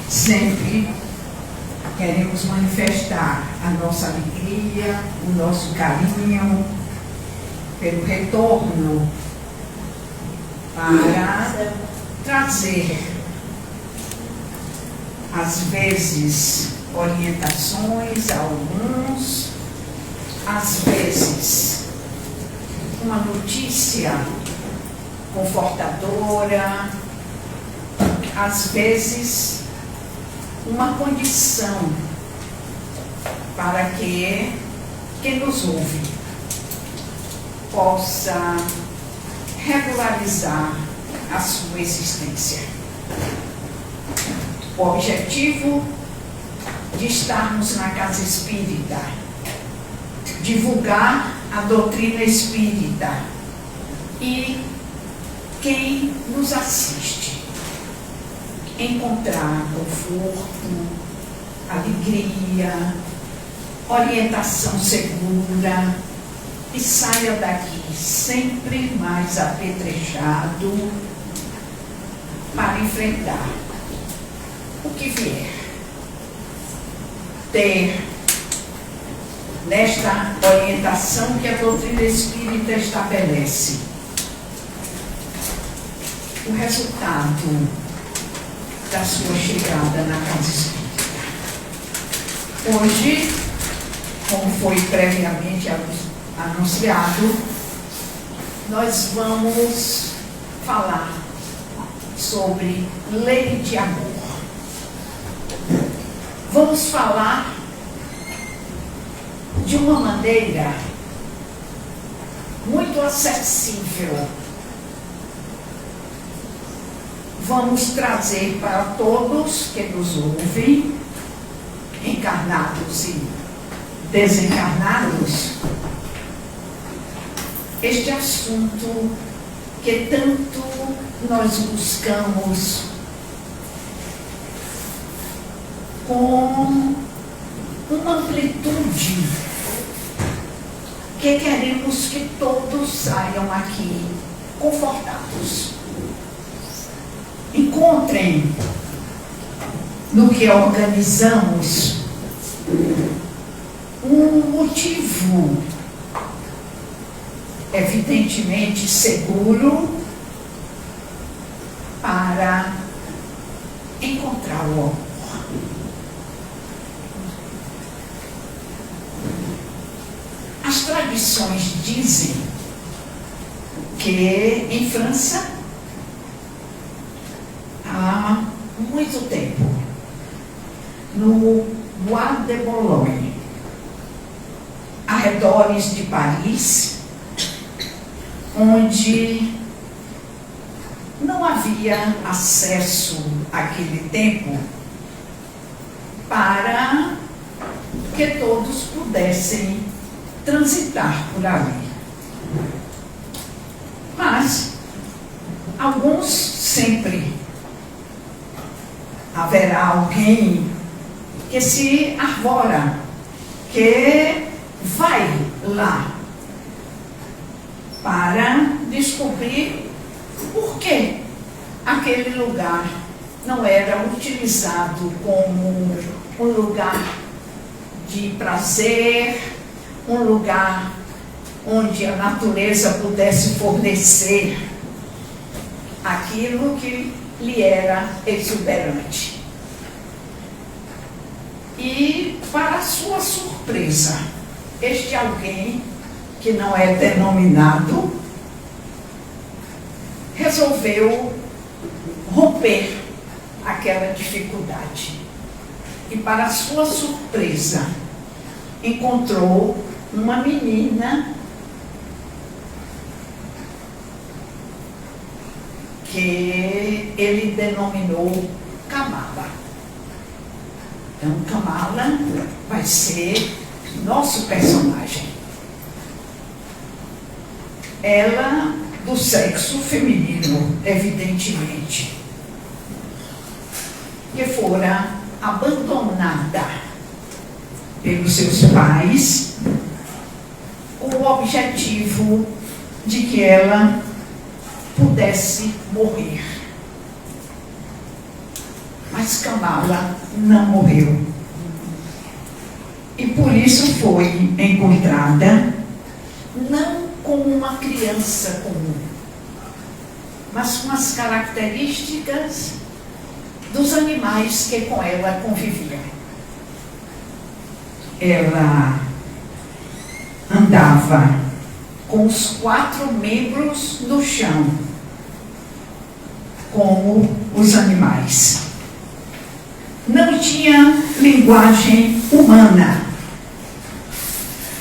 Sempre queremos manifestar a nossa alegria, o nosso carinho pelo retorno para trazer, às vezes, orientações a alguns, às vezes, uma notícia confortadora, às vezes, uma condição para que quem nos ouve possa regularizar a sua existência. O objetivo de estarmos na casa espírita, divulgar a doutrina espírita e quem nos assiste encontrar conforto, alegria, orientação segura e saia daqui sempre mais apetrechado para enfrentar o que vier. Ter nesta orientação que a doutrina espírita estabelece o resultado da sua chegada na casa espírita. Hoje, como foi previamente anunciado, nós vamos falar sobre lei de amor. Vamos falar de uma maneira muito acessível. Vamos trazer para todos que nos ouvem, encarnados e desencarnados, este assunto que tanto nós buscamos com uma amplitude que queremos que todos saiam aqui confortados. Encontrem no que organizamos um motivo evidentemente seguro para encontrar o amor. As tradições dizem que em França, há muito tempo, no Bois de Boulogne, arredores de Paris, onde não havia acesso àquele tempo para que todos pudessem transitar por ali. Mas alguns sempre haverá alguém que se arvora, que vai lá para descobrir por que aquele lugar não era utilizado como um lugar de prazer, um lugar onde a natureza pudesse fornecer aquilo que lhe era exuberante. E, para sua surpresa, este alguém, que não é denominado, resolveu romper aquela dificuldade. E, para sua surpresa, encontrou uma menina que ele denominou Kamala. Então, Kamala vai ser nosso personagem. Ela, do sexo feminino, evidentemente, que fora abandonada pelos seus pais, com o objetivo de que ela pudesse morrer. Mas Kamala não morreu. E por isso foi encontrada não como uma criança comum, mas com as características dos animais que com ela conviviam. Ela andava com os 4 membros no chão, como os animais. Não tinha linguagem humana.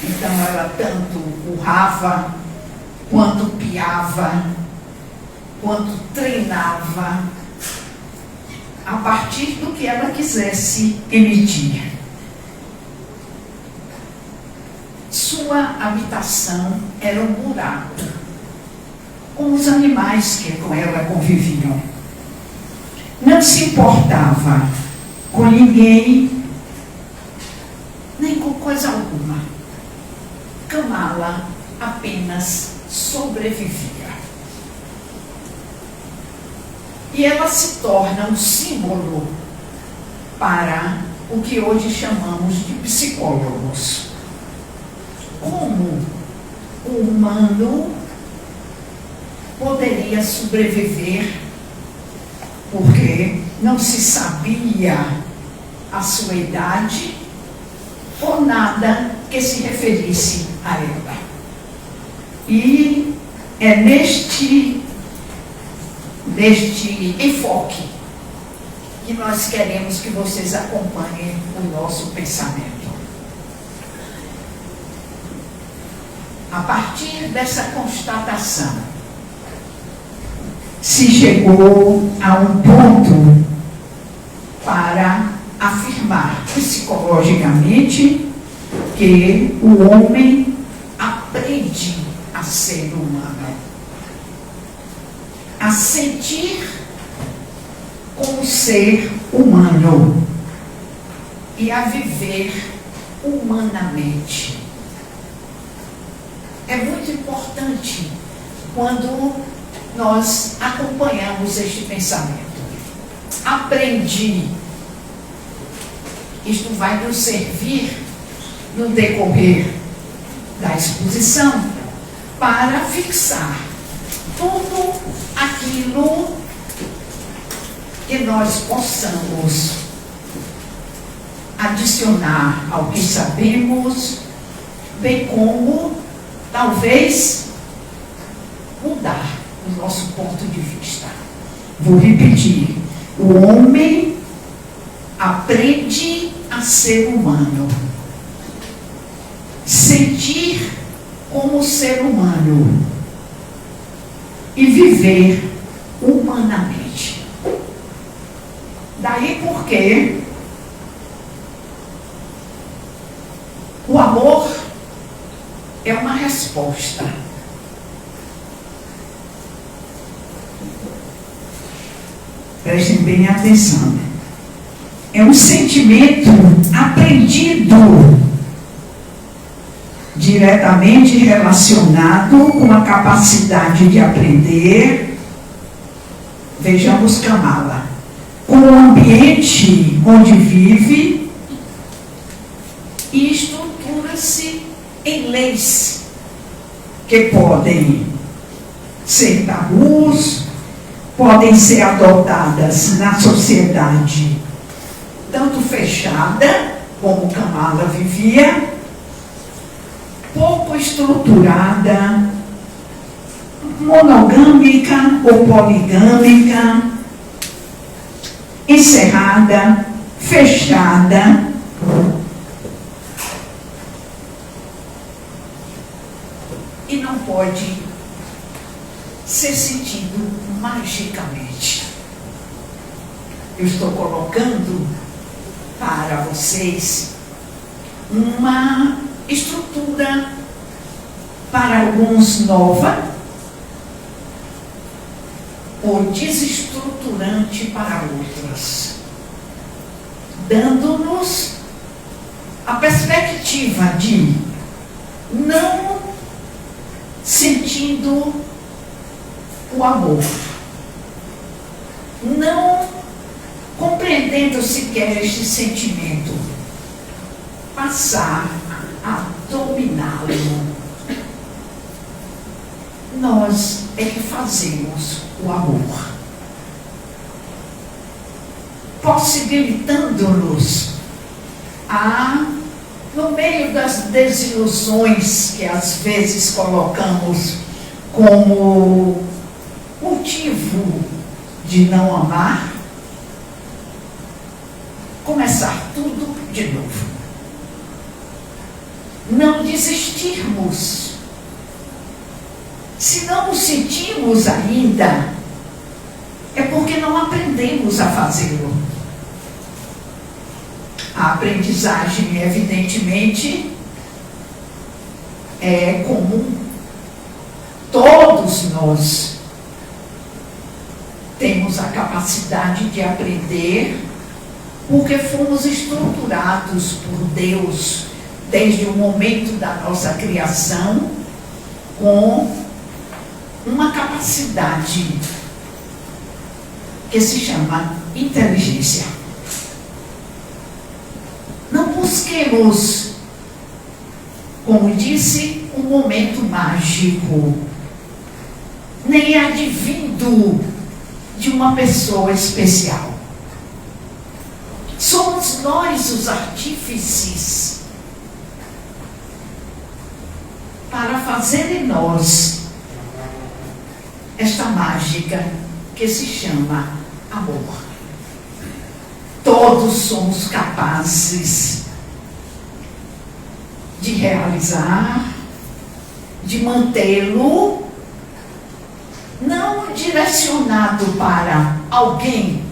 Então ela tanto urrava, quanto piava, quanto treinava, a partir do que ela quisesse emitir. Sua habitação era um buraco, como os animais que com ela conviviam. Não se importava com ninguém, nem com coisa alguma. Kamala apenas sobrevivia. E ela se torna um símbolo para o que hoje chamamos de psicólogos. Como o humano poderia sobreviver, porque não se sabia a sua idade ou nada que se referisse a ela. E é neste enfoque que nós queremos que vocês acompanhem o nosso pensamento. A partir dessa constatação, se chegou a um ponto para afirmar psicologicamente que o homem aprende a ser humano, a sentir como ser humano e a viver humanamente. É muito importante quando nós acompanhamos este pensamento. Aprendi. Isto vai nos servir no decorrer da exposição para fixar tudo aquilo que nós possamos adicionar ao que sabemos, bem como talvez mudar o nosso ponto de vista. Vou repetir: o homem aprende a ser humano, sentir como ser humano e viver humanamente. Daí porque o amor é uma resposta. Prestem bem atenção. É um sentimento aprendido, diretamente relacionado com a capacidade de aprender. Vejamos Kamala. Com o ambiente onde vive e estrutura-se em leis que podem ser tabus, podem ser adotadas na sociedade tanto fechada, como Kamala vivia, pouco estruturada, monogâmica ou poligâmica, encerrada, fechada. E não pode ser sentido magicamente. Eu estou colocando para vocês uma estrutura, para alguns nova, ou desestruturante para outras, dando-nos a perspectiva de não sentindo o amor, não compreendendo pretendendo sequer este sentimento passar a dominá-lo, nós é que fazemos o amor, possibilitando-nos no meio das desilusões que às vezes colocamos como motivo de não amar, começar tudo de novo. Não desistirmos. Se não o sentimos ainda, é porque não aprendemos a fazê-lo. A aprendizagem, evidentemente, é comum. Todos nós temos a capacidade de aprender, porque fomos estruturados por Deus desde o momento da nossa criação com uma capacidade que se chama inteligência. Não busquemos, como disse, um momento mágico, nem advindo de uma pessoa especial. Somos nós os artífices para fazer em nós esta mágica que se chama amor. Todos somos capazes de realizar, de mantê-lo, não direcionado para alguém,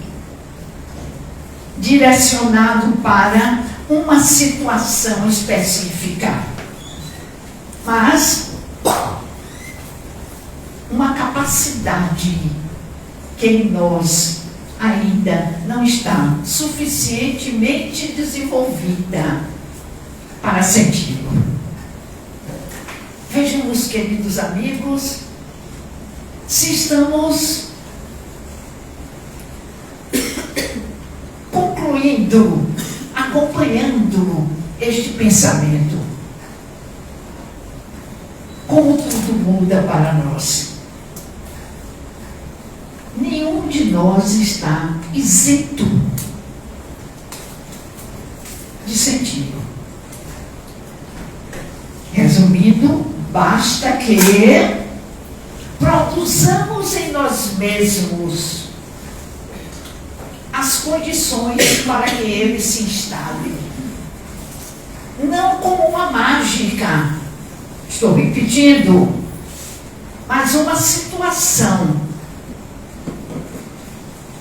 direcionado para uma situação específica, mas uma capacidade que em nós ainda não está suficientemente desenvolvida para senti-lo. Vejamos, queridos amigos, se estamos concluindo, acompanhando este pensamento. Como tudo muda para nós. Nenhum de nós está isento de senti-lo. Resumindo, basta que produzamos em nós mesmos as condições para que ele se instale. Não como uma mágica, estou repetindo, mas uma situação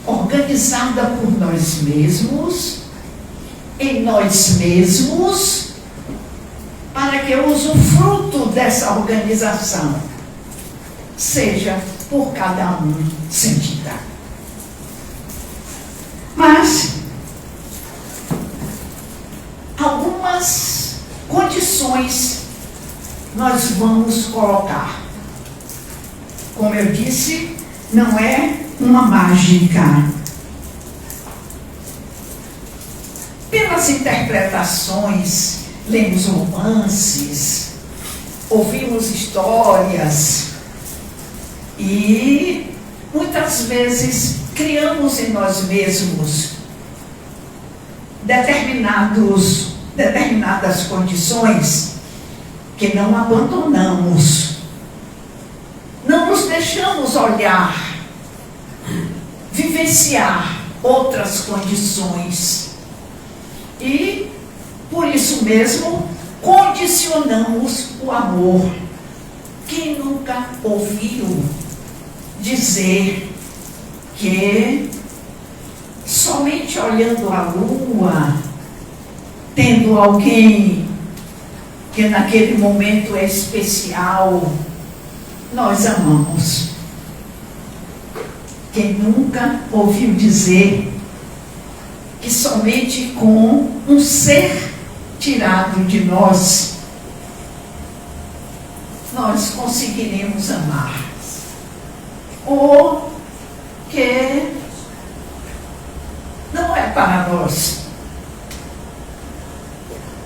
organizada por nós mesmos, em nós mesmos, para que o usufruto dessa organização seja por cada um sentida. Mas algumas condições nós vamos colocar. Como eu disse, não é uma mágica. Pelas interpretações, lemos romances, ouvimos histórias e muitas vezes criamos em nós mesmos determinadas condições que não abandonamos, não nos deixamos olhar, vivenciar outras condições e, por isso mesmo, condicionamos o amor. Quem nunca ouviu dizer que somente olhando a lua, tendo alguém que naquele momento é especial, nós amamos? Quem nunca ouviu dizer que somente com um ser tirado de nós conseguiremos amar? Ou que não é para para nós.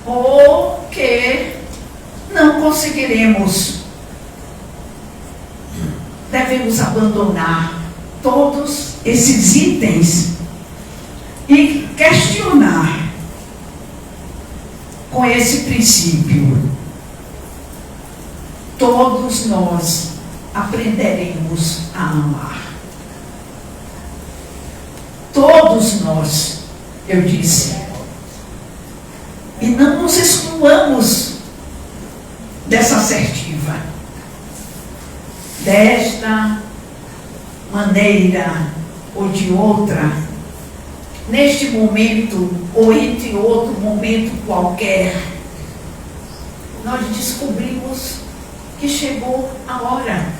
Ou que não conseguiremos. Devemos abandonar todos esses itens e questionar com esse princípio. Todos nós aprenderemos a amar. Todos nós, eu disse. E não nos excluamos dessa assertiva. Desta maneira ou de outra, neste momento ou entre outro momento qualquer, nós descobrimos que chegou a hora.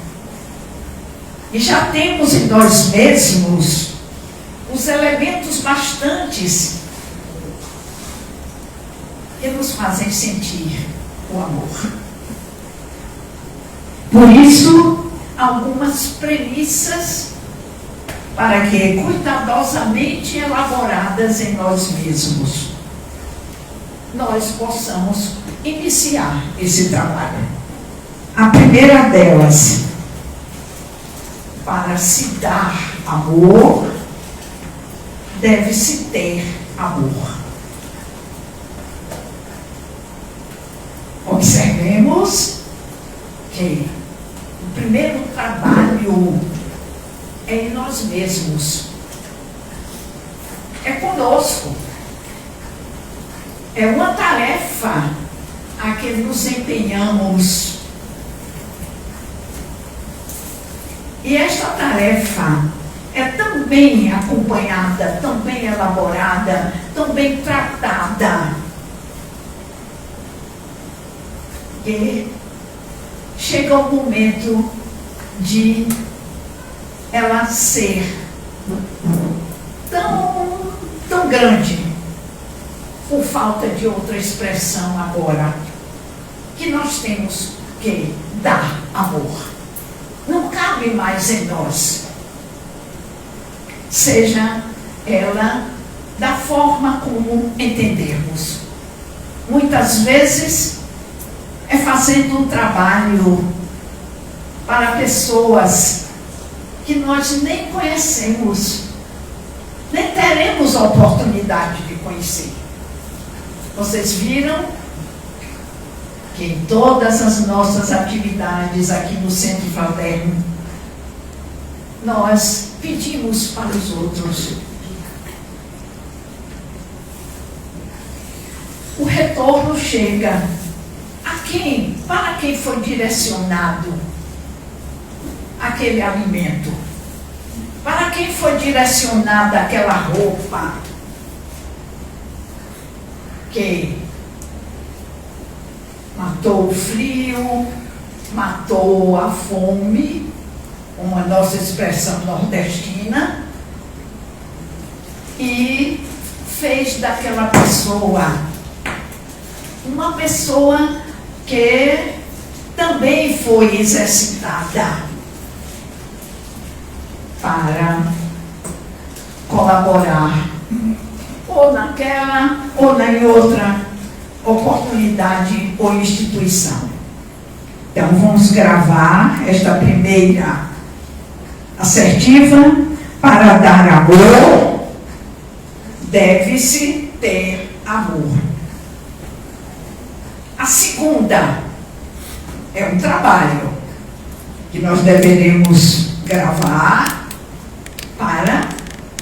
E já temos em nós mesmos os elementos bastantes que nos fazem sentir o amor. Por isso, algumas premissas para que, cuidadosamente elaboradas em nós mesmos, nós possamos iniciar esse trabalho. A primeira delas, para se dar amor, deve-se ter amor. Observemos que o primeiro trabalho é em nós mesmos. É conosco. É uma tarefa a que nos empenhamos. E esta tarefa é tão bem acompanhada, tão bem elaborada, tão bem tratada, que chega o momento de ela ser tão grande, por falta de outra expressão agora, que nós temos que dar amor. Não cabe mais em nós, seja ela da forma como entendermos. Muitas vezes é fazendo um trabalho para pessoas que nós nem conhecemos, nem teremos a oportunidade de conhecer. Vocês viram que em todas as nossas atividades aqui no Centro Fraterno, nós pedimos para os outros. O retorno chega a quem? Para quem foi direcionado aquele alimento? Para quem foi direcionada aquela roupa que matou o frio, matou a fome, uma nossa expressão nordestina, e fez daquela pessoa uma pessoa que também foi exercitada para colaborar, ou naquela, ou em outra oportunidade ou instituição. Então, vamos gravar esta primeira assertiva. Para dar amor, deve-se ter amor. A segunda é um trabalho que nós deveremos gravar para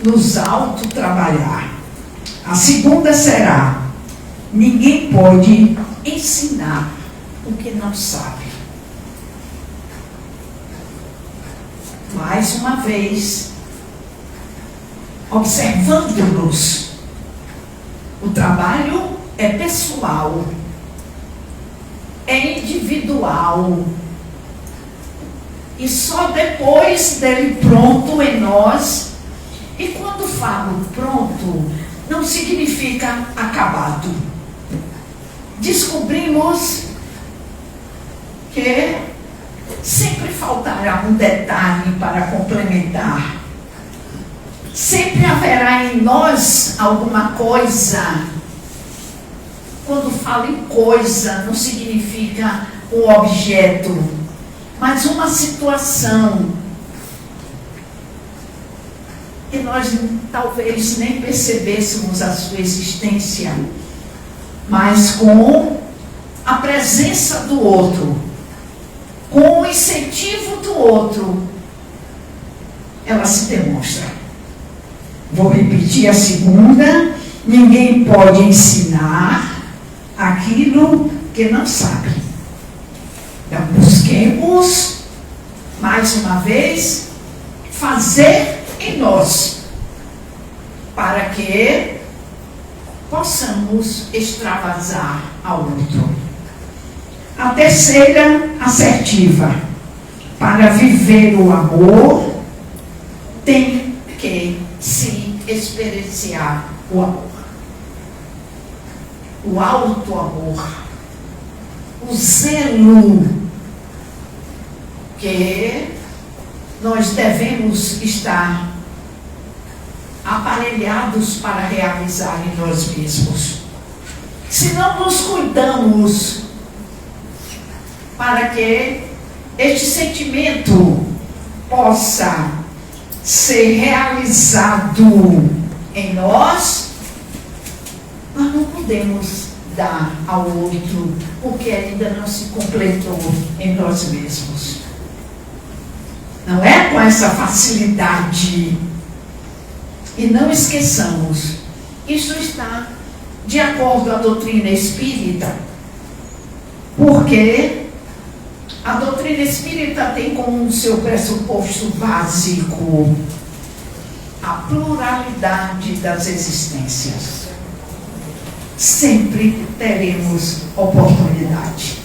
nos autotrabalhar. A segunda será: ninguém pode ensinar o que não sabe. Mais uma vez, observando-nos, o trabalho é pessoal, é individual, e só depois dele pronto em nós. E quando falo pronto, não significa acabado. Descobrimos que sempre faltará um detalhe para complementar. Sempre haverá em nós alguma coisa. Quando falo em coisa, não significa um objeto, mas uma situação que nós talvez nem percebêssemos a sua existência, mas com a presença do outro, com o incentivo do outro, ela se demonstra. Vou repetir a segunda: ninguém pode ensinar aquilo que não sabe. Então, busquemos, mais uma vez, fazer em nós, para que possamos extravasar ao outro. A terceira, assertiva: para viver o amor, tem que se experienciar o amor. O alto amor, o zelo que nós devemos estar aparelhados para realizar em nós mesmos. Se não nos cuidamos para que este sentimento possa ser realizado em nós, nós não podemos dar ao outro o que ainda não se completou em nós mesmos. Não é com essa facilidade. E não esqueçamos, isso está de acordo com a doutrina espírita, porque a doutrina espírita tem como seu pressuposto básico a pluralidade das existências. Sempre teremos oportunidade.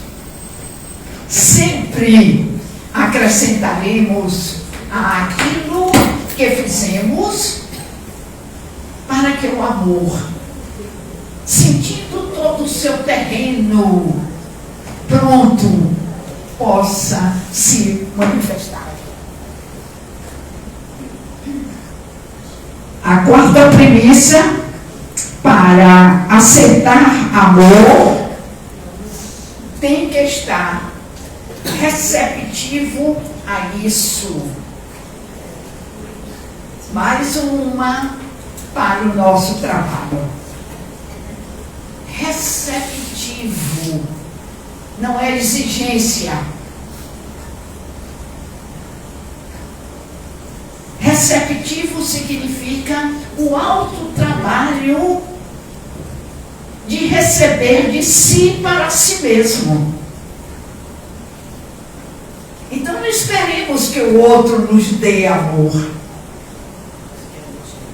Sempre acrescentaremos àquilo que fizemos, para que o amor, sentindo todo o seu terreno pronto, possa se manifestar. A quarta premissa: para aceitar amor, tem que estar receptivo a isso. Mais uma para o nosso trabalho. Receptivo, não é exigência. Receptivo significa o alto trabalho de receber de si para si mesmo. Então não esperemos que o outro nos dê amor.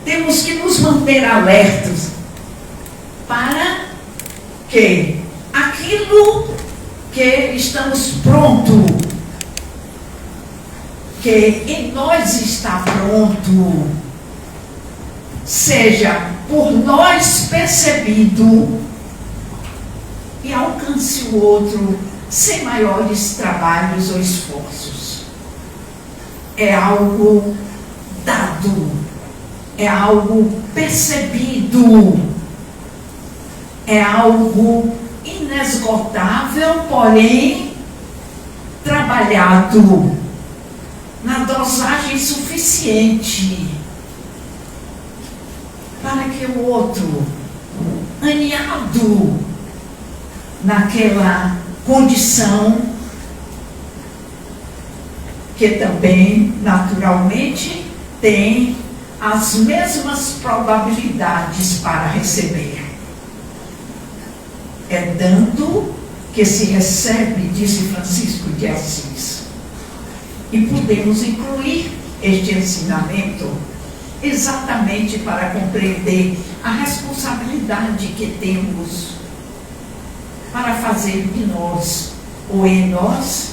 Temos que nos manter alertos para que aquilo que estamos pronto, que em nós está pronto, seja por nós percebido e alcance o outro sem maiores trabalhos ou esforços. É algo dado, é algo percebido, é algo inesgotável, porém trabalhado na dosagem suficiente para que o outro, aninhado naquela condição que também naturalmente tem as mesmas probabilidades para receber. É dando que se recebe, disse Francisco de Assis. E podemos incluir este ensinamento exatamente para compreender a responsabilidade que temos para fazer de nós, ou em nós,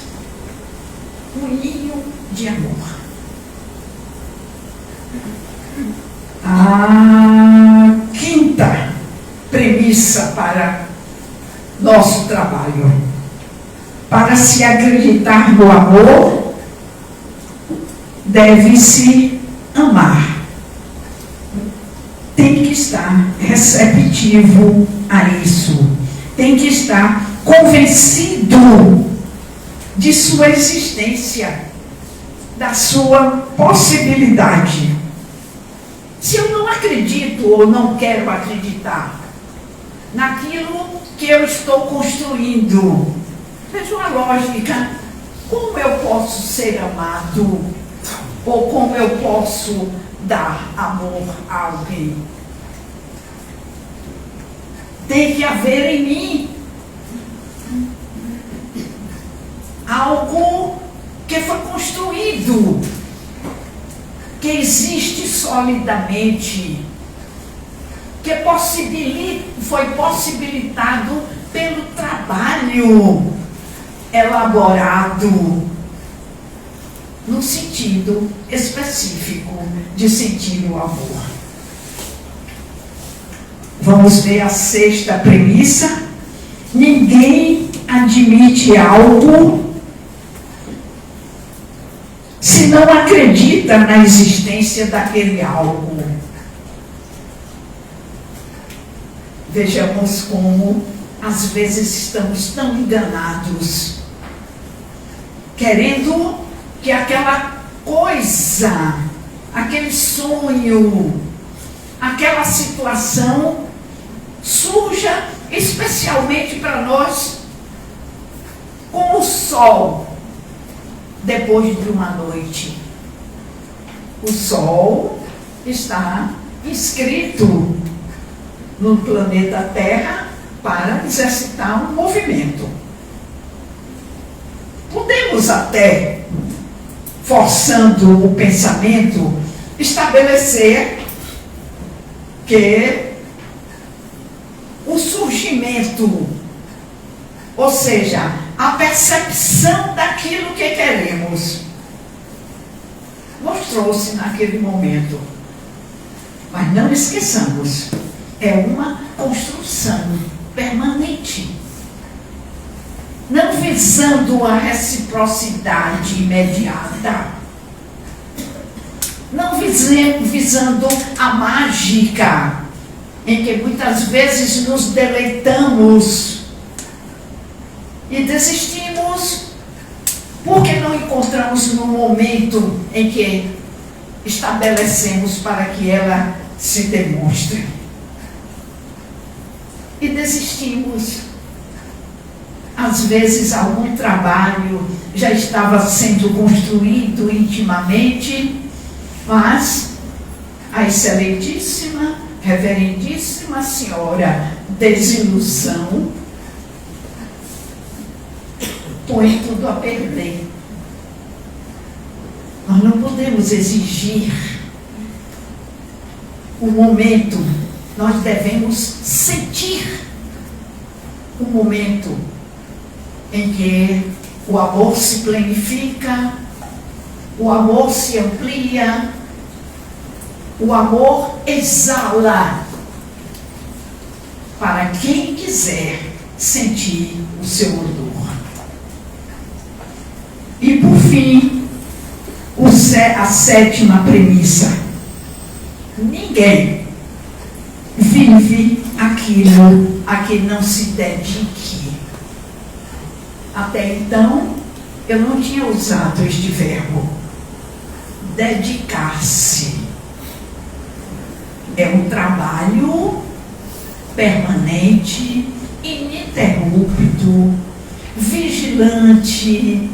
um ninho de amor. A quinta premissa para nosso trabalho: para se acreditar no amor, deve-se amar. tem que estar receptivo a isso, tem que estar convencido de sua existência, da sua possibilidade. Se eu não acredito ou não quero acreditar naquilo que eu estou construindo, veja uma lógica: como eu posso ser amado? Ou como eu posso dar amor a alguém? Tem que haver em mim algo que foi construído, que existe solidamente, que foi possibilitado pelo trabalho elaborado no sentido específico de sentir o amor. Vamos ver a sexta premissa. Ninguém admite algo se não acredita na existência daquele algo. Vejamos como às vezes estamos tão enganados, querendo que aquela coisa, aquele sonho, aquela situação surja especialmente para nós como o sol depois de uma noite. O sol está inscrito no planeta Terra para exercitar um movimento. Podemos até, forçando o pensamento, estabelecer que o surgimento, ou seja, a percepção daquilo que queremos, mostrou-se naquele momento. Mas não esqueçamos, é uma construção permanente, não visando a reciprocidade imediata, não visando a mágica, em que muitas vezes nos deleitamos e desistimos porque não encontramos no momento em que estabelecemos para que ela se demonstre. E desistimos. Às vezes algum trabalho já estava sendo construído intimamente, mas a excelentíssima, reverendíssima senhora desilusão põe tudo a perder. Nós não podemos exigir o momento, nós devemos sentir o momento em que o amor se planifica, o amor se amplia, o amor exala para quem quiser sentir o seu odor. E por fim, a sétima premissa: ninguém vive aquilo a que não se dedique. Até então, eu não tinha usado este verbo, dedicar-se. É um trabalho permanente, ininterrupto, vigilante,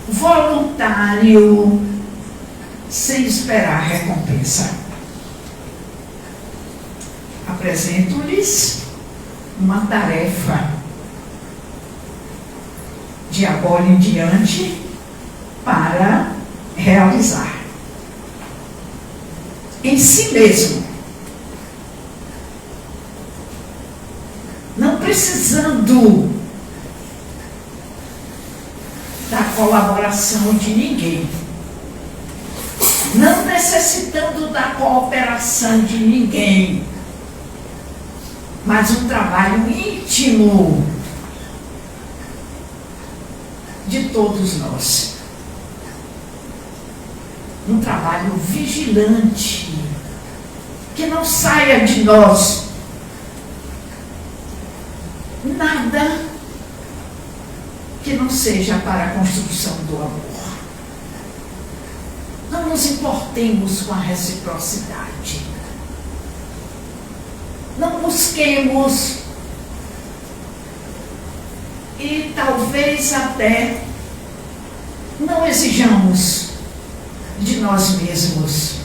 voluntário, sem esperar recompensa. Apresento-lhes uma tarefa de agora em diante para realizar. Em si mesmo, não precisando da colaboração de ninguém, não necessitando da cooperação de ninguém, mas um trabalho íntimo de todos nós. Um trabalho vigilante, que não saia de nós nada que não seja para a construção do amor. Não nos importemos com a reciprocidade. Não busquemos e talvez até não exijamos de nós mesmos,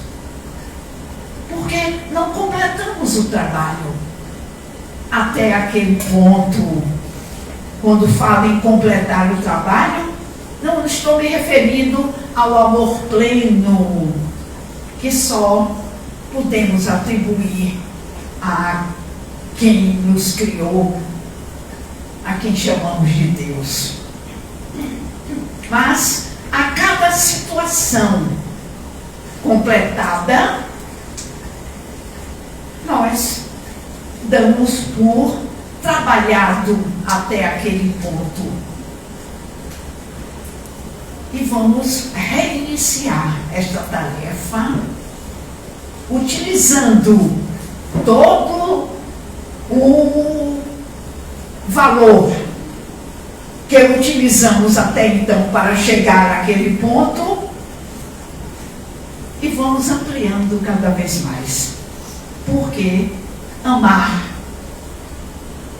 porque não completamos o trabalho até aquele ponto. Quando falo em completar o trabalho, não estou me referindo ao amor pleno, que só podemos atribuir a quem nos criou, a quem chamamos de Deus. Mas a cada situação completada, nós damos por trabalhado até aquele ponto e vamos reiniciar esta tarefa utilizando todo o valor que utilizamos até então para chegar àquele ponto e vamos ampliando cada vez mais, porque amar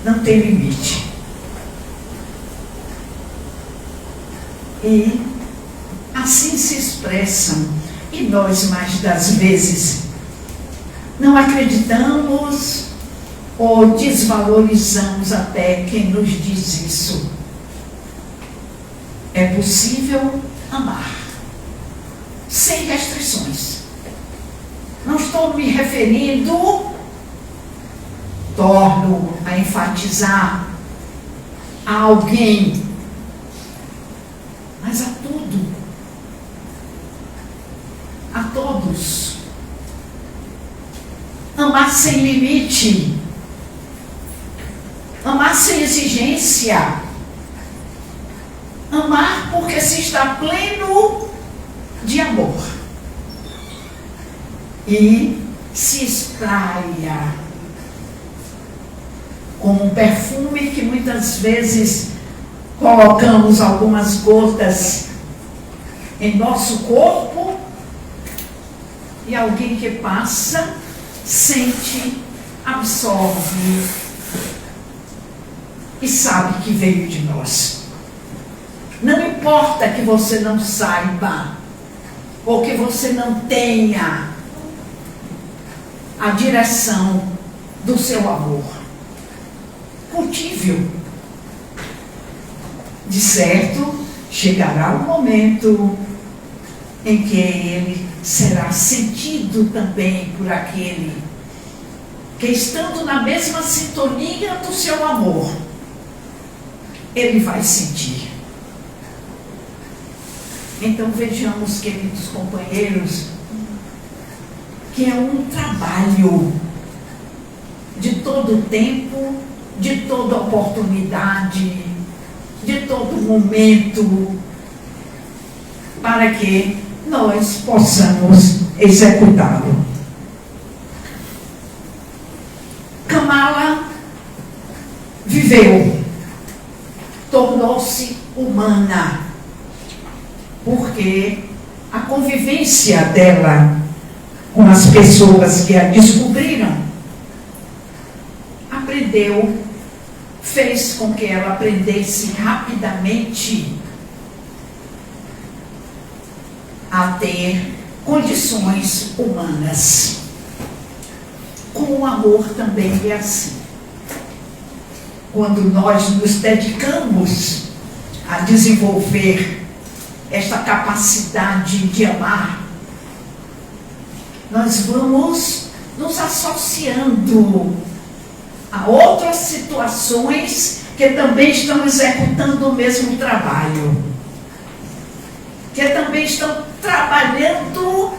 não tem limite. E assim se expressam, e nós mais das vezes não acreditamos ou desvalorizamos até quem nos diz isso. É possível amar sem restrições. Não estou me referindo, torno a enfatizar, a alguém, mas a tudo, a todos. Amar sem limite, amar sem exigência, amar porque se está pleno de amor e se espraia como um perfume que muitas vezes colocamos algumas gotas em nosso corpo e alguém que passa sente, absorve e sabe que veio de nós. Não importa que você não saiba ou que você não tenha a direção do seu amor. Cultive-o. De certo, chegará o momento em que ele será sentido também por aquele que, estando na mesma sintonia do seu amor, ele vai sentir. Então vejamos, queridos companheiros, que é um trabalho de todo tempo, de toda oportunidade, de todo momento, para que nós possamos executá-lo. Kamala viveu, tornou-se humana, porque a convivência dela com as pessoas que a descobriram, aprendeu, fez com que ela aprendesse rapidamente a ter condições humanas. Com o amor também é assim. Quando nós nos dedicamos a desenvolver esta capacidade de amar, nós vamos nos associando a outras situações que também estão executando o mesmo trabalho, que também estão trabalhando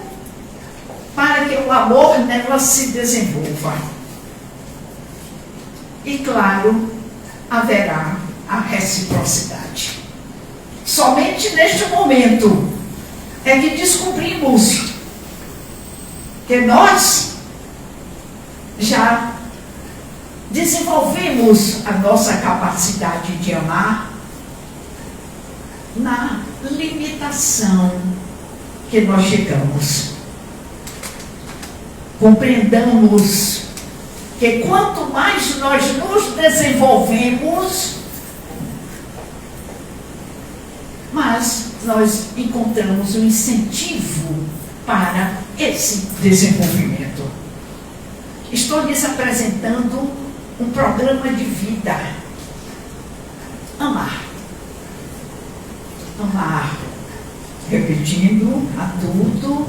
para que o amor nela se desenvolva. E claro, haverá a reciprocidade. Somente neste momento é que descobrimos que nós já desenvolvemos a nossa capacidade de amar na limitação que nós chegamos. Compreendamos que quanto mais nós nos desenvolvemos, mais nós encontramos um incentivo para esse desenvolvimento. Estou lhes apresentando um programa de vida. Amar. Amar. Repetindo a tudo,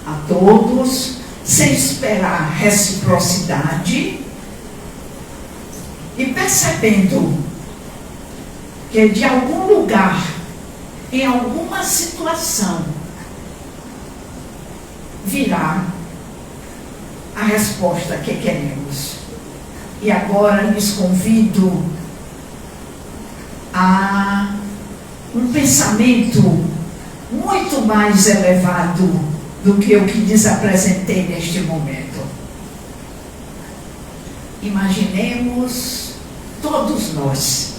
a todos, sem esperar reciprocidade e percebendo que de algum lugar, em alguma situação, virá a resposta que queremos. E agora lhes convido a um pensamento muito mais elevado do que o que lhes apresentei neste momento. Imaginemos todos nós,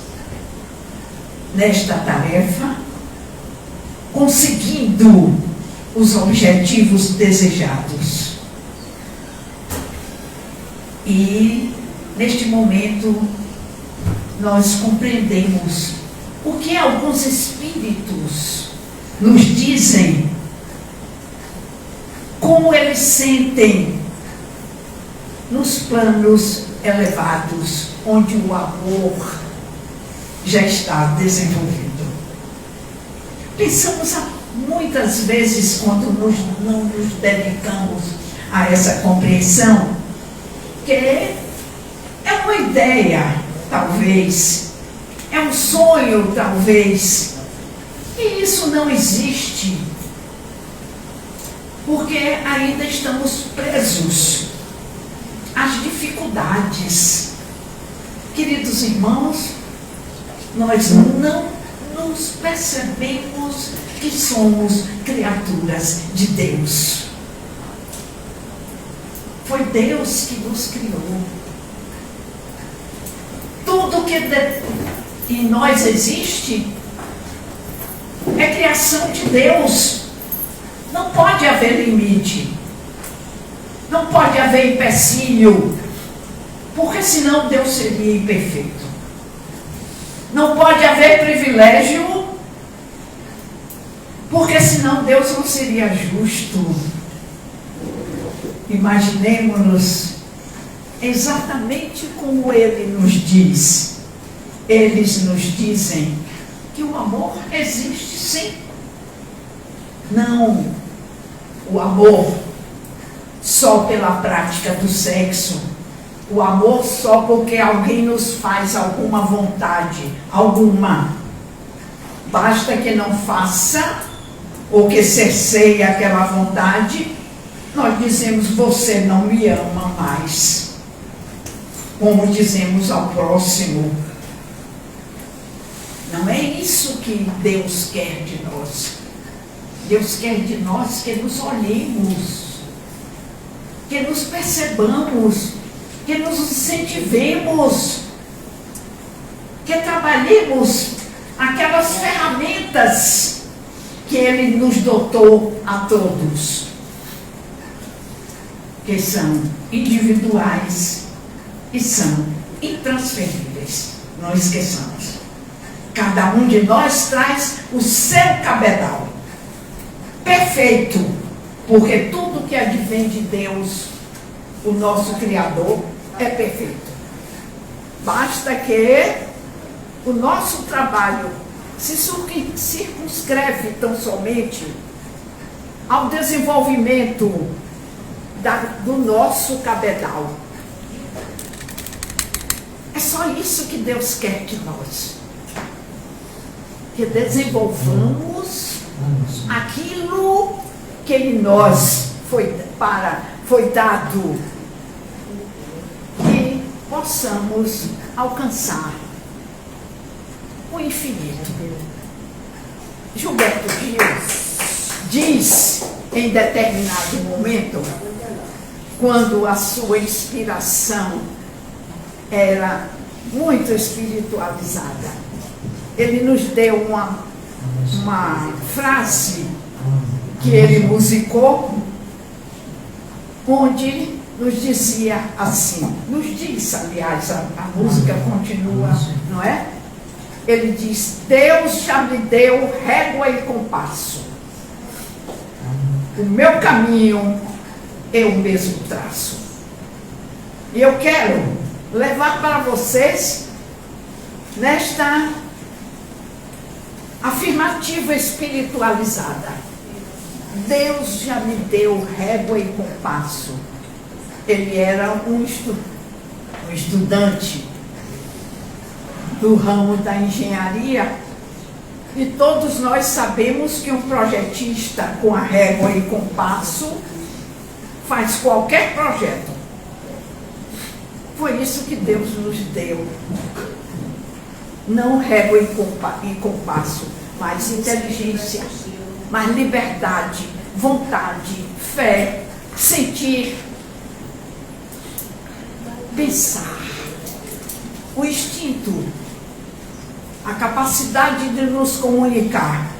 nesta tarefa, conseguindo os objetivos desejados. E, neste momento, nós compreendemos o que alguns espíritos nos dizem, como eles sentem nos planos elevados, onde o amor já está desenvolvido. Pensamos muitas vezes, quando não nos dedicamos a essa compreensão, que é uma ideia, talvez, é um sonho, talvez, e isso não existe, porque ainda estamos presos às dificuldades. Queridos irmãos, nós não nos percebemos que somos criaturas de Deus. Foi Deus que nos criou. Tudo que em nós existe é criação de Deus. Não pode haver limite. Não pode haver empecilho, porque senão Deus seria imperfeito. Não pode haver privilégio, porque senão Deus não seria justo. Imaginemos-nos exatamente como Ele nos diz. Eles nos dizem que o amor existe sim. Não o amor só pela prática do sexo, o amor só porque alguém nos faz alguma vontade, alguma. Basta que não faça, ou que cerceie aquela vontade, nós dizemos, você não me ama mais. Como dizemos ao próximo. Não é isso que Deus quer de nós. Deus quer de nós que nos olhemos, que nos percebamos, que nos incentivemos, que trabalhemos aquelas ferramentas que Ele nos dotou a todos, que são individuais e são intransferíveis. Não esqueçamos. Cada um de nós traz o seu cabedal perfeito, porque tudo que advém de Deus, o nosso Criador, é perfeito. Basta que o nosso trabalho se circunscreve tão somente ao desenvolvimento do nosso cabedal. É só isso que Deus quer de nós. Que desenvolvamos aquilo que em nós foi dado e possamos alcançar o infinito. Gilberto Gil diz em determinado momento quando a sua inspiração era muito espiritualizada. Ele nos deu uma frase que ele musicou, onde nos dizia assim, nos diz, aliás, a música continua, não é? Ele diz: Deus já me deu régua e compasso, o meu caminho eu mesmo traço. E eu quero levar para vocês nesta afirmativa espiritualizada. Deus já me deu régua e compasso. Ele era um estudante do ramo da engenharia, e todos nós sabemos que um projetista com a régua e compasso faz qualquer projeto. Foi isso que Deus nos deu. Não régua e compasso, mas inteligência, mas liberdade, vontade, fé, sentir, pensar, o instinto, a capacidade de nos comunicar,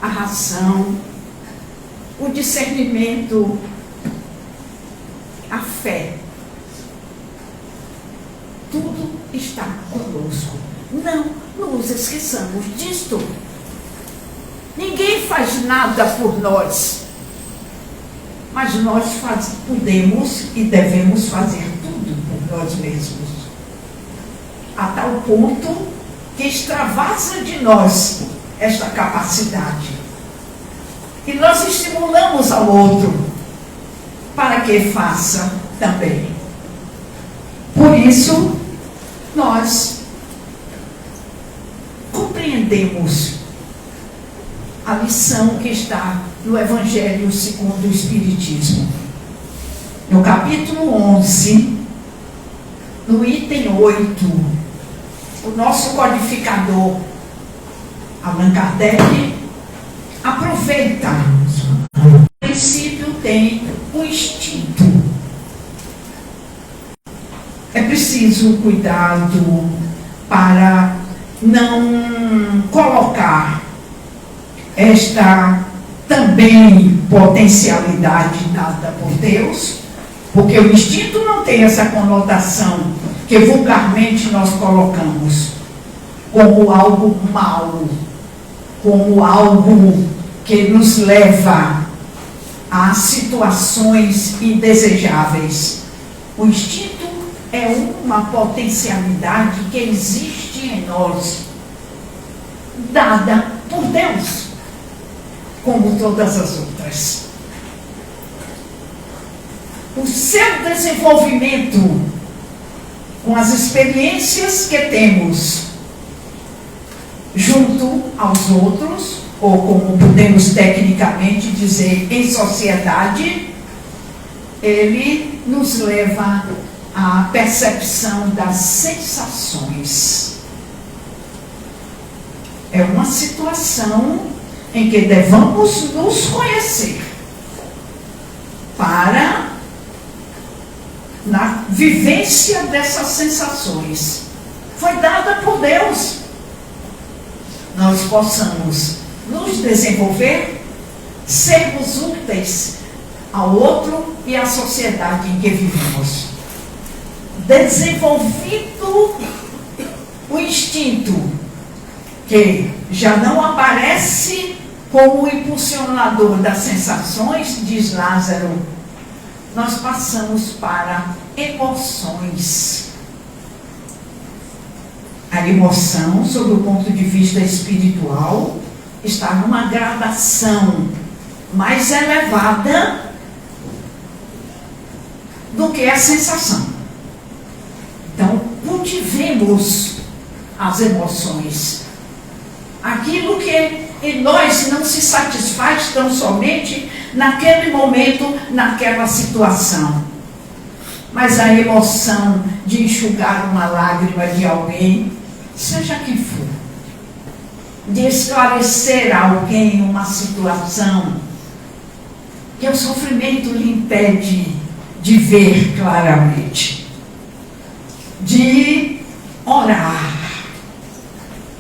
a razão, o discernimento, a fé. Tudo está conosco. Não nos esqueçamos disto. Ninguém faz nada por nós, mas nós podemos e devemos fazer tudo por nós mesmos, a tal ponto que extravasa de nós esta capacidade. E nós estimulamos ao outro para que faça também. Por isso, nós compreendemos a lição que está no Evangelho segundo o Espiritismo. No capítulo 11, no item 8, o nosso codificador, Allan Kardec, aproveita. O princípio tem o instinto. É preciso cuidado para não colocar esta também potencialidade dada por Deus, porque o instinto não tem essa conotação que vulgarmente nós colocamos como algo mau, como algo que nos leva a situações indesejáveis. O instinto é uma potencialidade que existe em nós, dada por Deus, como todas as outras. O seu desenvolvimento com as experiências que temos junto aos outros, ou como podemos tecnicamente dizer, em sociedade, ele nos leva à percepção das sensações. É uma situação em que devamos nos conhecer para, na vivência dessas sensações, foi dada por Deus, nós possamos nos desenvolver, sermos úteis ao outro e à sociedade em que vivemos. Desenvolvido o instinto, que já não aparece como o impulsionador das sensações, diz Lázaro, nós passamos para emoções. A emoção, sob o ponto de vista espiritual, está numa gradação mais elevada do que a sensação. Então, cultivemos as emoções. Aquilo que em nós não se satisfaz tão somente naquele momento, naquela situação. Mas a emoção de enxugar uma lágrima de alguém, seja quem for, de esclarecer a alguém uma situação que o sofrimento lhe impede de ver claramente, de orar.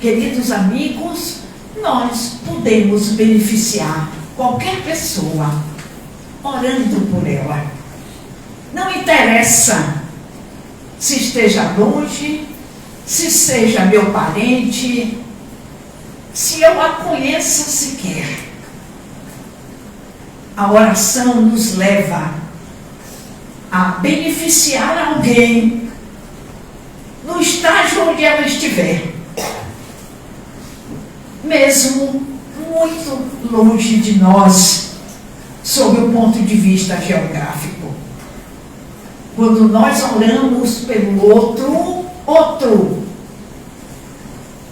Queridos amigos, nós podemos beneficiar qualquer pessoa orando por ela. Não interessa se esteja longe, se seja meu parente, se eu a conheça sequer. A oração nos leva a beneficiar alguém no estágio onde ela estiver, mesmo muito longe de nós, sob o ponto de vista geográfico. Quando nós oramos pelo outro,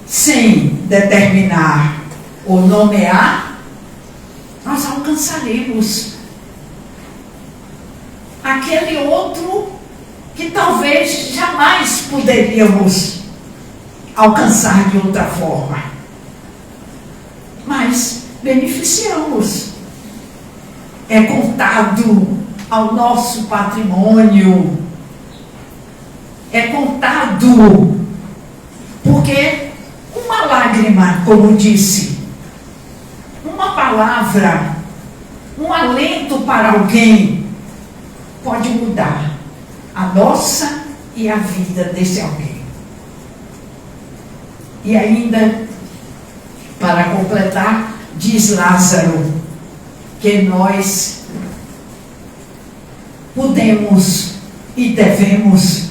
sem determinar ou nomear, nós alcançaremos aquele outro que talvez jamais poderíamos alcançar de outra forma. Mas beneficiamos. É contado ao nosso patrimônio. É contado porque uma lágrima, como disse, uma palavra, um alento para alguém pode mudar a nossa e a vida desse alguém. E ainda, para completar, diz Lázaro que nós podemos e devemos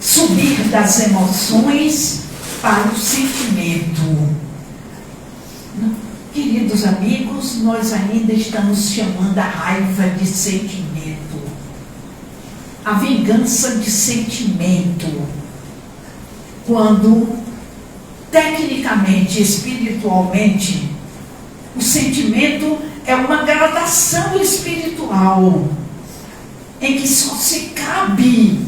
subir das emoções para o sentimento. Queridos amigos, nós ainda estamos chamando a raiva de sentimento, a vingança de sentimento, quando tecnicamente, espiritualmente, o sentimento é uma gradação espiritual em que só se cabe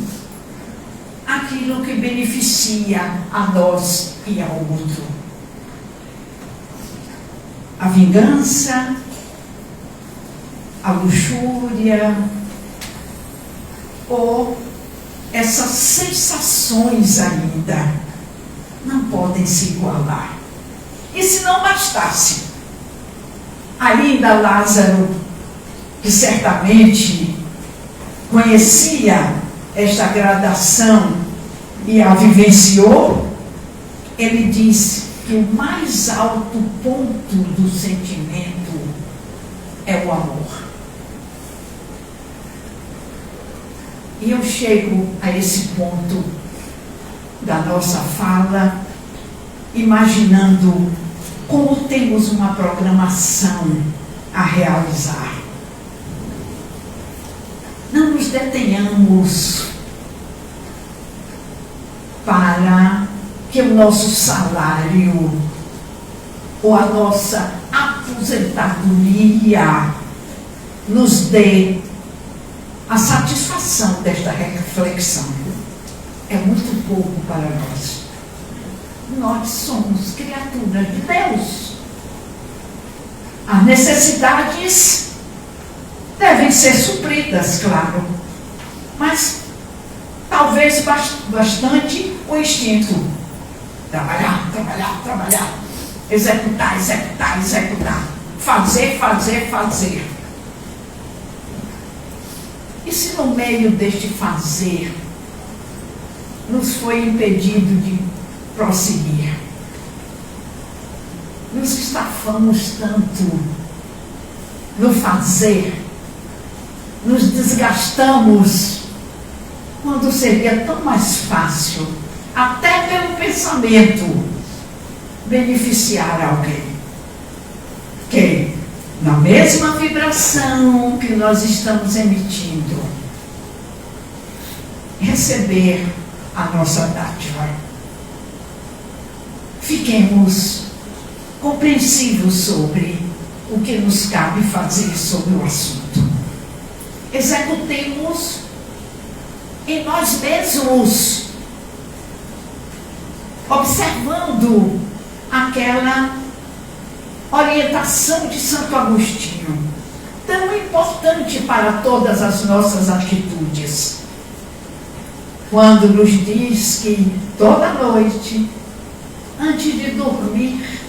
aquilo que beneficia a nós e ao outro. A vingança, a luxúria, ou essas sensações ainda não podem se igualar. E se não bastasse, ainda Lázaro, que certamente conhecia esta gradação e a vivenciou, ele diz que o mais alto ponto do sentimento é o amor. E eu chego a esse ponto da nossa fala, imaginando como temos uma programação a realizar. Não nos detenhamos para que o nosso salário ou a nossa aposentadoria nos dê a satisfação desta reflexão. É muito pouco para nós. Nós somos criaturas de Deus. As necessidades devem ser supridas, claro, mas talvez bastante o instinto. Trabalhar, trabalhar, trabalhar. Executar, executar, executar. Fazer, fazer, fazer. E se no meio deste fazer nos foi impedido de prosseguir? Nos estafamos tanto no fazer, nos desgastamos, quando seria tão mais fácil, até pelo pensamento, beneficiar alguém. Que, na mesma vibração que nós estamos emitindo, receber a nossa dádiva. Fiquemos compreensivos sobre o que nos cabe fazer sobre o assunto. Executemos em nós mesmos, observando aquela orientação de Santo Agostinho. tão importante para todas as nossas atitudes. Quando nos diz que toda noite, antes de dormir,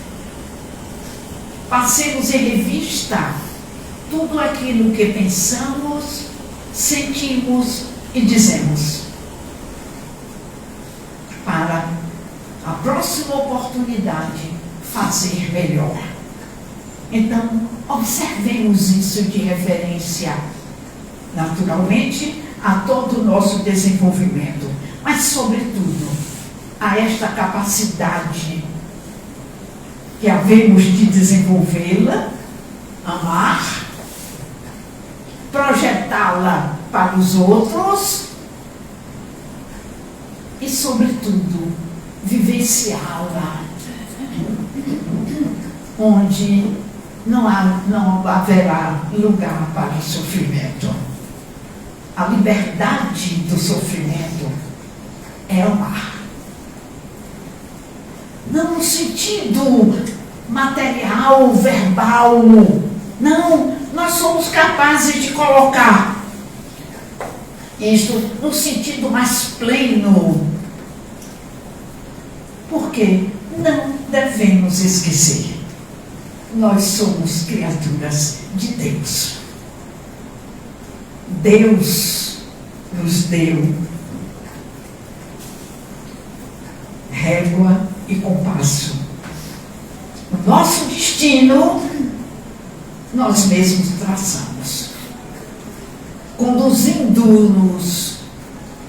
passemos em revista tudo aquilo que pensamos, sentimos e dizemos, para a próxima oportunidade fazer melhor. Então, observemos isso de referência, naturalmente, a todo o nosso desenvolvimento, mas, sobretudo, a esta capacidade que havemos de desenvolvê-la, amar, projetá-la para os outros e, sobretudo, vivenciá-la, onde não haverá lugar para o sofrimento. A liberdade do sofrimento é amar. Não no sentido material, verbal, não, nós somos capazes de colocar isto no sentido mais pleno, porque não devemos esquecer, nós somos criaturas de Deus. Deus nos deu régua e compasso. O nosso destino nós mesmos traçamos, conduzindo-nos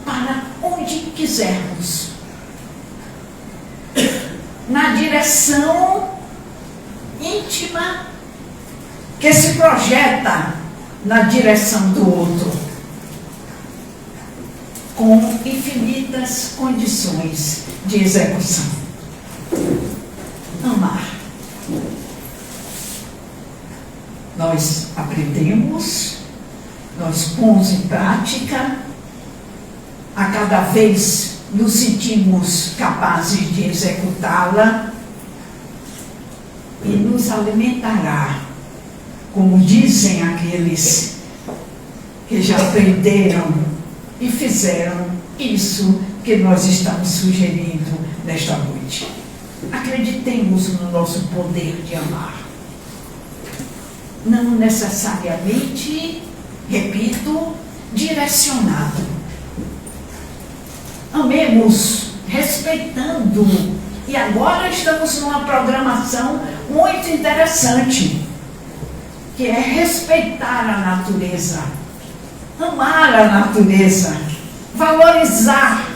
para onde quisermos, na direção íntima que se projeta na direção do outro, com infinitas condições de execução. Amar. Nós aprendemos, nós pomos em prática, a cada vez nos sentimos capazes de executá-la e nos alimentará, como dizem aqueles que já aprenderam e fizeram isso que nós estamos sugerindo nesta noite. Acreditemos no nosso poder de amar. Não necessariamente, repito, direcionado. Amemos respeitando. E agora estamos numa programação muito interessante, que é respeitar a natureza, amar a natureza, valorizar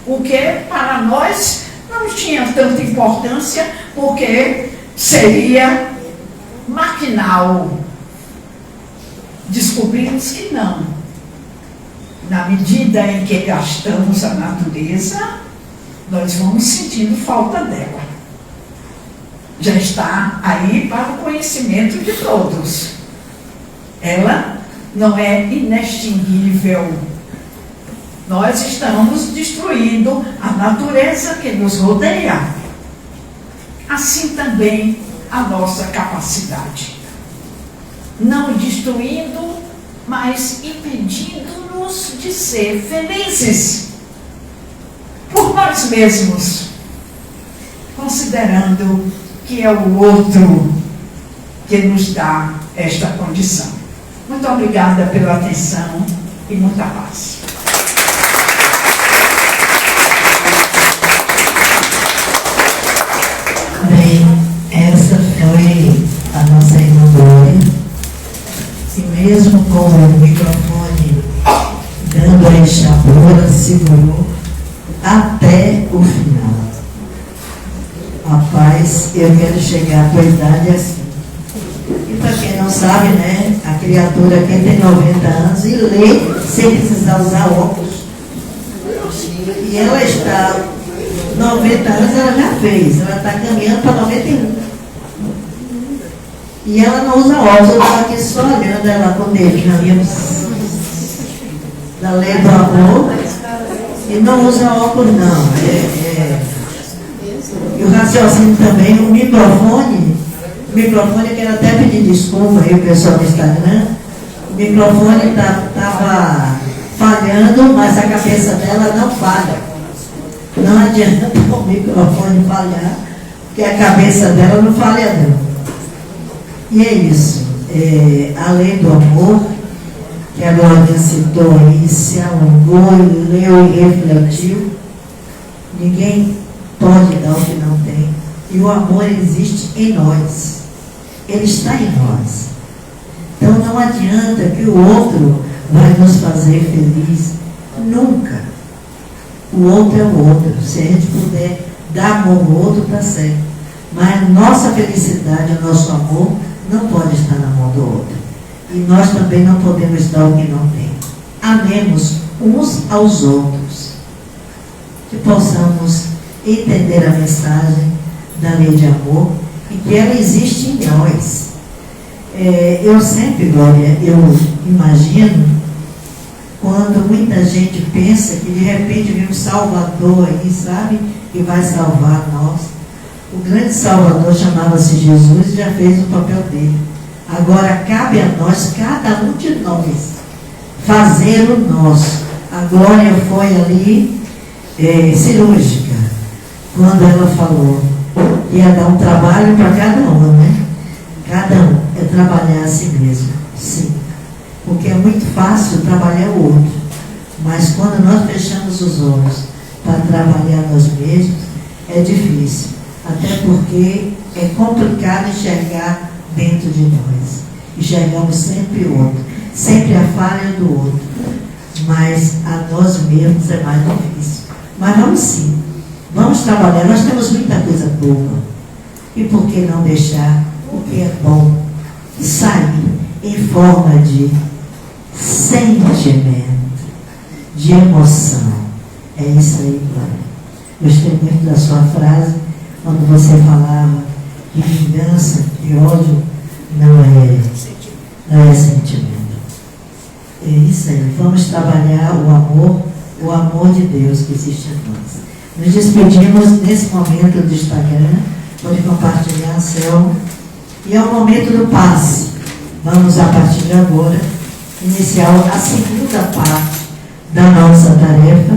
o que para nós não tinha tanta importância, porque seria maquinal. Descobrimos que não. Na medida em que gastamos a natureza, nós vamos sentindo falta dela. Já está aí para o conhecimento de todos. Ela não é inextinguível. Nós estamos destruindo a natureza que nos rodeia. Assim também a nossa capacidade. Não destruindo, mas impedindo-nos de ser felizes por nós mesmos, considerando que é o outro que nos dá esta condição. Muito obrigada pela atenção e muita paz. Bem, essa foi a nossa irmã Glória, e mesmo com o microfone dando a enxadura, segurou até o final. Rapaz, eu quero chegar à tua idade assim. E para quem não sabe, né, a criatura aqui tem 90 anos e lê sem precisar usar óculos. E ela está 90 anos, ela já fez, ela está caminhando para 91. E ela não usa óculos, eu estou aqui só olhando ela com o dedinho da lei do amor, e não usa óculos não. E o raciocínio também, o microfone microfone, eu quero até pedir desculpa aí o pessoal do Instagram. O microfone estava falhando, mas a cabeça dela não falha. Não adianta o microfone falhar, porque a cabeça dela não falha não. E é isso. A lei do amor, que a Glória citou aí, se alongou, leu e refletiu. Ninguém pode dar o que não tem. E o amor existe em nós. Ele está em nós. Então não adianta que o outro vai nos fazer feliz. Nunca. O outro é o outro. Se a gente puder dar amor ao outro, está certo. Mas nossa felicidade, o nosso amor, não pode estar na mão do outro. E nós também não podemos dar o que não tem. Amemos uns aos outros. Que possamos entender a mensagem da lei de amor e que ela existe em nós. Eu sempre, Glória, eu imagino quando muita gente pensa que de repente vem um Salvador aí, sabe, que vai salvar nós. O grande Salvador chamava-se Jesus e já fez o papel dele. Agora cabe a nós, cada um de nós, fazer o nosso. A Glória foi ali cirúrgica, quando ela falou que ia dar um trabalho para cada um, né? Cada um é trabalhar a si mesmo, sim. Porque é muito fácil trabalhar o outro, mas quando nós fechamos os olhos para trabalhar nós mesmos, é difícil. Até porque é complicado enxergar dentro de nós. Enxergamos sempre o outro, sempre a falha do outro. Mas a nós mesmos é mais difícil. Mas vamos sim, vamos trabalhar. Nós temos muita coisa boa. E por que não deixar o que é bom sair em forma de sentimento, de emoção? É isso aí, Glória. Gostei muito da sua frase, quando você falava que vingança e ódio não é sentimento. É isso aí. Vamos trabalhar o amor de Deus que existe em nós. Nos despedimos nesse momento do Instagram. Pode compartilhar, Anselmo. E é o momento do passe. Vamos, a partir de agora, iniciar a segunda parte da nossa tarefa,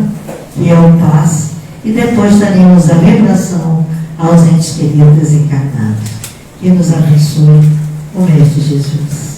que é o passe. E depois daremos a vibração aos entes queridos encarnados. Que nos abençoe o Mestre Jesus.